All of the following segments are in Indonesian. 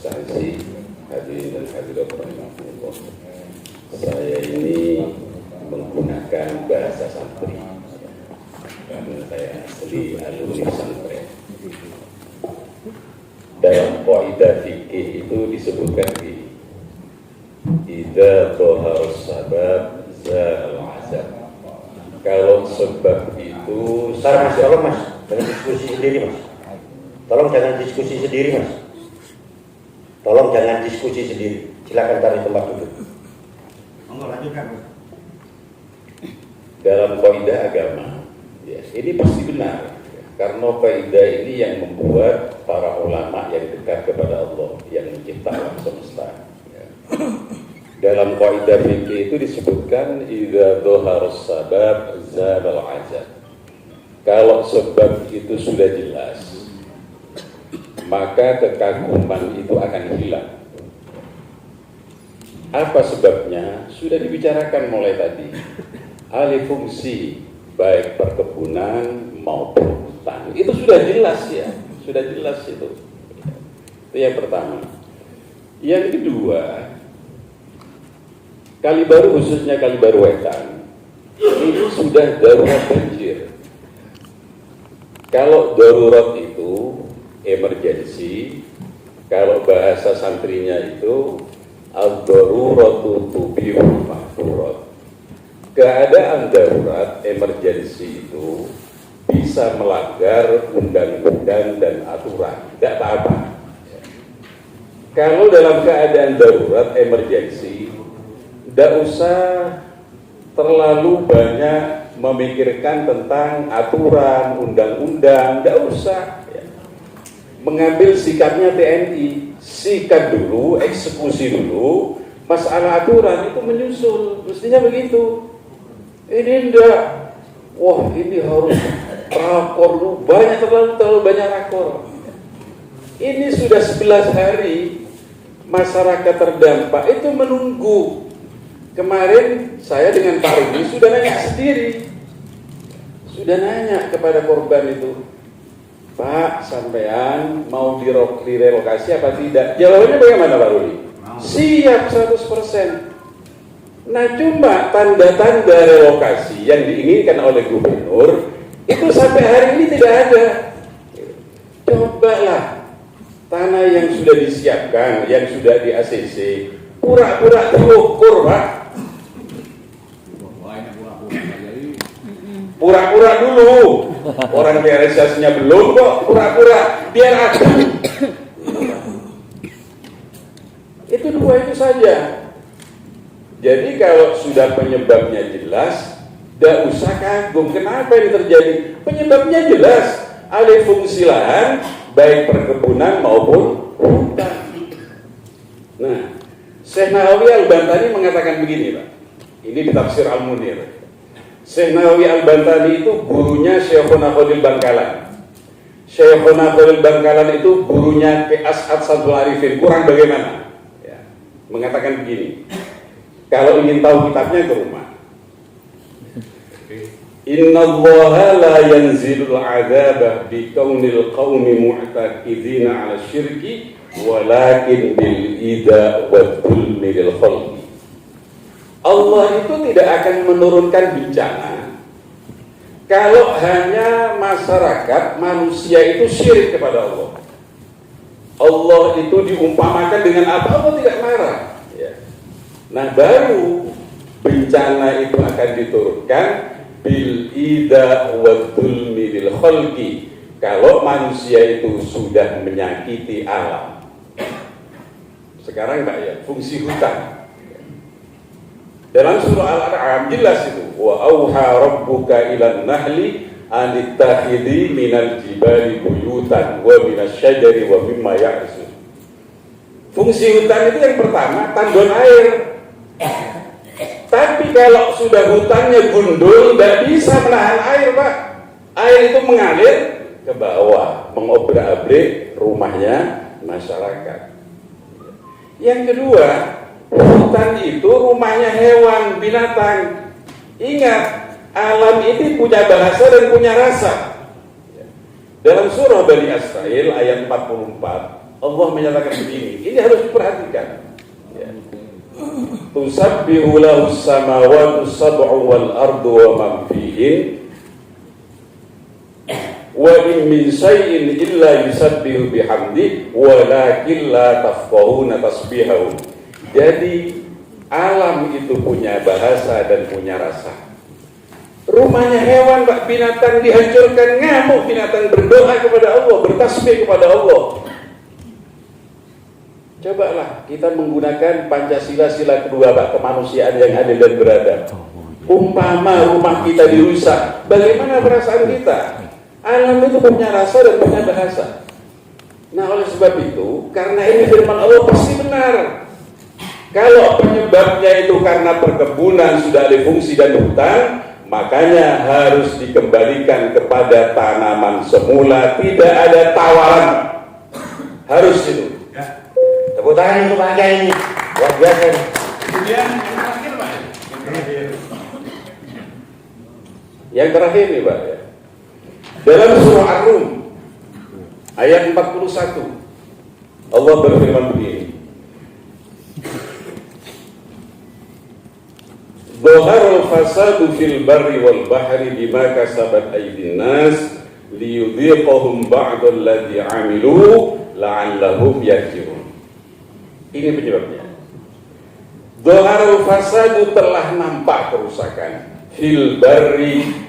instansi, hadirin dan hadirat rahimahullah. Saya ini menggunakan bahasa santri karena saya asli alumni santri. Dalam kaidah fikih itu disebutkan di idza dhahara sabab zal azab. Kalau sebab itu Mas, tolong Mas, jangan diskusi sendiri Mas. Tolong jangan diskusi sendiri Mas. Tolong jangan diskusi sendiri. Silakan cari tempat duduk. Monggo lanjutkan Mas. Dalam kaidah agama, ya, ini pasti benar. Karena kaidah ini yang membuat para ulama yang dekat kepada Allah, yang mencipta alam semesta. Ya. Dalam kaidah fikih itu disebutkan idza dhahara sabab zalal azab. Kalau sebab itu sudah jelas, maka kekaguman itu akan hilang. Apa sebabnya? Sudah dibicarakan mulai tadi. Alih fungsi baik perkebunan maupun hutan. Itu sudah jelas ya, sudah jelas itu. Itu yang pertama. Yang kedua, Kalibaru khususnya Kalibaru Wetan ini sudah darurat banjir. Kalau darurat itu emergensi, kalau bahasa santrinya itu ad-daruratu tubihul mahdurat. Keadaan darurat emergensi itu bisa melanggar undang-undang dan aturan, tidak apa-apa. Kalau dalam keadaan darurat emergensi, tidak usah terlalu banyak memikirkan tentang aturan, undang-undang, tidak usah. Mengambil sikapnya TNI, sikat dulu, eksekusi dulu, masalah aturan itu menyusul, mestinya begitu. Ini enggak, wah ini harus rakor dulu, terlalu banyak rakor. Ini sudah 11 hari masyarakat terdampak itu menunggu. Kemarin saya dengan Pak Rudi sudah nanya sendiri, sudah nanya kepada korban itu, Pak, sampean mau direlokasi apa tidak? Jawabannya bagaimana Pak Rudi? Siap 100%. Nah cuma tanda-tanda relokasi yang diinginkan oleh gubernur itu sampai hari ini tidak ada. Cobalah tanah yang sudah disiapkan, yang sudah di ACC, pura-pura terukur Pak. Pura-pura dulu, orang realisasinya belum kok, pura-pura, biar ada. Itu dua itu saja. Jadi kalau sudah penyebabnya jelas, tidak usah kagum. Kenapa ini terjadi? Penyebabnya jelas, alih fungsi lahan, baik perkebunan maupun hutan. Nah, Syekh Nawawi Al-Bantani mengatakan begini Pak, ini di tafsir Al-Munir. Syekh Nawawi Al-Bantani itu gurunya Syekhuna Khalil Bangkalan. Syekhuna Khalil Bangkalan itu gurunya Ki As'ad Sadul Arifin. Kurang bagaimana? Ya, mengatakan begini, kalau ingin tahu kitabnya ke rumah. Innallaha la yanzilul adzaba bi kaunil qaumi mu'taqidina 'ala syirki walakin bil ida wa dhulmi lil khalqi. Allah itu tidak akan menurunkan bencana kalau hanya masyarakat manusia itu syirik kepada Allah. Allah itu diumpamakan dengan apa? Allah tidak marah. Ya. Nah baru bencana itu akan diturunkan bil ida wa dhulmi lil khalqi kalau manusia itu sudah menyakiti alam. Sekarang Pak ya, fungsi hutan. Dalam surah Al-An'am jelas itu, wa auha rabbuka ilan nahli anittakhidhi minal jibali buyutan wa minasyajari wa mimma ya'risun. Fungsi hutan itu yang pertama, tandon air. Tapi kalau sudah hutannya gundul, tidak bisa menahan air Pak. Air itu mengalir ke bawah, mengobrak-abrik rumahnya masyarakat. Yang kedua, hutan itu rumahnya hewan, binatang. Ingat, alam ini punya bahasa dan punya rasa. Dalam surah Bani Israil ayat 44, Allah menyatakan begini. Ini harus diperhatikan. Ya. Tusabbihu lahu samawati sab'u wal ardu wa man fihin wa in min syai'in illa yusabbihu bihamdi walakin la tafqahuna tasbihahum. Jadi alam itu punya bahasa dan punya rasa. Rumahnya hewan, Pak, binatang dihancurkan, ngamuk binatang, berdoa kepada Allah, bertasbih kepada Allah. Cobalah kita menggunakan Pancasila sila kedua, Pak, kemanusiaan yang adil dan beradab. Umpama rumah kita dirusak, bagaimana perasaan kita? Alam itu punya rasa dan punya bahasa. Nah, oleh sebab itu, karena ini firman Allah pasti benar. Kalau penyebabnya itu karena perkebunan sudah alih fungsi dan hutan, makanya harus dikembalikan kepada tanaman semula, tidak ada tawaran. Harus itu. Ya. Tepuk tangan untuk Pak Kiai ini. Luar biasa. Kemudian yang terakhir nih, Pak. Dalam surah Ar-Rum ayat 41 Allah berfirman begini. Dhaharul fasadu fil barri wal bahri bima kasabat aydin nas liyudhiqahum ba'da alladhi 'amilu la'allahum yarji'un. Ini penyebabnya. Dhaharul fasadu, telah nampak kerusakan, fil barri,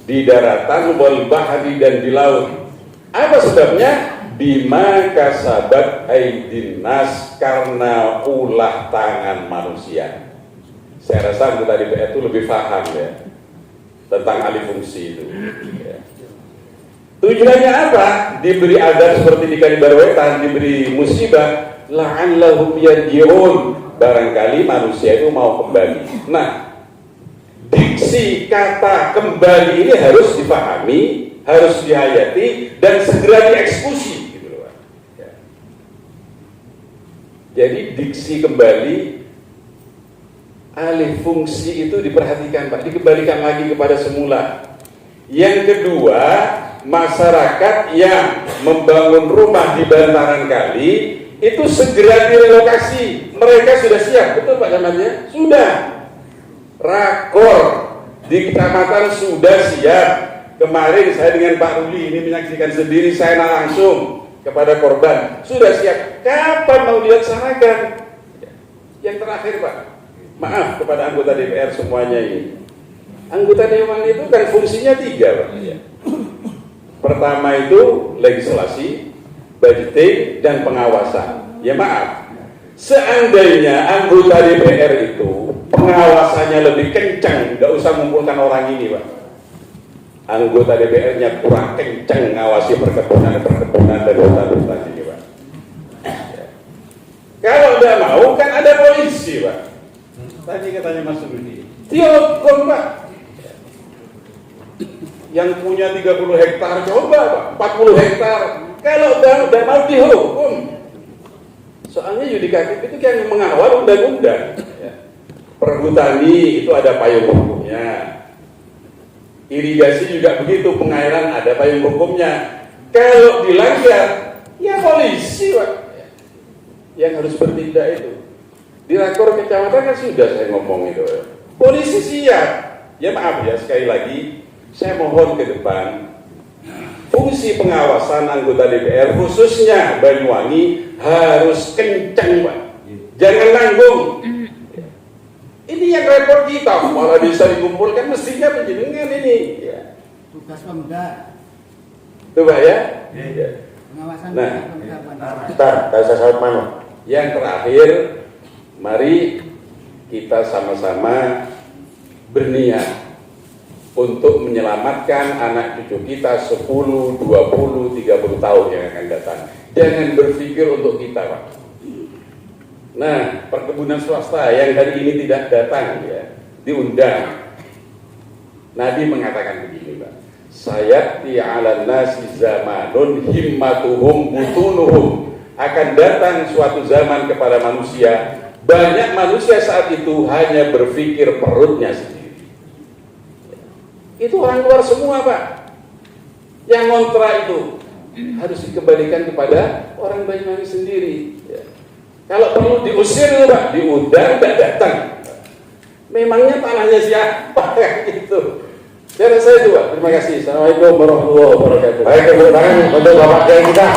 di daratan, wal bahri, dan di laut. Apa sebabnya? Bima kasabat aydin nas, karena ulah tangan manusia. Saya rasa anggota DPR itu lebih paham ya tentang alih fungsi itu. Ya. Tujuannya apa? Diberi adab seperti di Kalibar Wetan, diberi musibah, la'allahum yarji'un, barangkali manusia itu mau kembali. Nah, diksi kata kembali ini harus dipahami, harus dihayati, dan segera dieksekusi. Gitu loh, Pak. Ya. Jadi diksi kembali, alih fungsi itu diperhatikan, Pak, dikembalikan lagi kepada semula. Yang kedua, masyarakat yang membangun rumah di bantaran kali itu segera direlokasi. Mereka sudah siap, betul Pak Camatnya? Sudah. Rakor di kecamatan sudah siap. Kemarin saya dengan Pak Ruli ini menyaksikan sendiri, saya langsung kepada korban. Sudah siap. Kapan mau dilaksanakan? Yang terakhir, Pak, maaf kepada anggota DPR semuanya ini. Anggota Dewan itu kan fungsinya 3, Pak. Pertama itu legislasi, budgeting, dan pengawasan. Ya maaf, seandainya anggota DPR itu pengawasannya lebih kencang, nggak usah mengumpulkan orang ini, Pak. Anggota DPR-nya kurang kencang ngawasi perkebunan dan hutan-hutan ini, Pak. Kalau nggak mau kan ada polisi, Pak. Tadi katanya Mas Rudi, dihukum, Pak. Yang punya 30 hektar coba, Pak, 40 hektar. Kalau udah mau dihukum. Soalnya yudikatif itu kan mengawal undang-undang. Perhutani itu ada payung hukumnya. Irigasi juga begitu, pengairan ada payung hukumnya. Kalau dilanggar, ya polisi, Pak, yang harus bertindak itu. Di rakor kecamatan kan sudah saya ngomong itu. Polisi siap. Ya maaf ya, sekali lagi saya mohon ke depan fungsi pengawasan anggota DPR khususnya Banyuwangi harus kencang, Pak. Jangan nanggung. Ini yang repot kita, malah bisa dikumpulkan, mestinya penjenengan ini. Ya. Tugas Pemda. Itu, Pak ya. Pengawasan. Nah, Bentar, saya salut mana? yang terakhir, mari kita sama-sama berniat untuk menyelamatkan anak cucu kita 10, 20, 30 tahun yang akan datang. Jangan berpikir untuk kita, Pak. Nah, perkebunan swasta yang hari ini tidak datang, ya, diundang. Nabi mengatakan begini, Pak. Sayati 'alan nasi zamanun himmatuhum butunuhum. Akan datang suatu zaman kepada manusia, banyak manusia saat itu hanya berpikir perutnya sendiri. Itu orang luar semua, Pak. Yang kontra itu. harus dikembalikan kepada orang Banyuwangi sendiri. Ya. Kalau perlu diusir, Pak, diundang tidak datang. Memangnya tanahnya siapa gitu? Saya rasa itu, Pak. Terima kasih. Assalamualaikum warahmatullahi wabarakatuh. Baik, tepuk tangan untuk Bapak Kiai kita.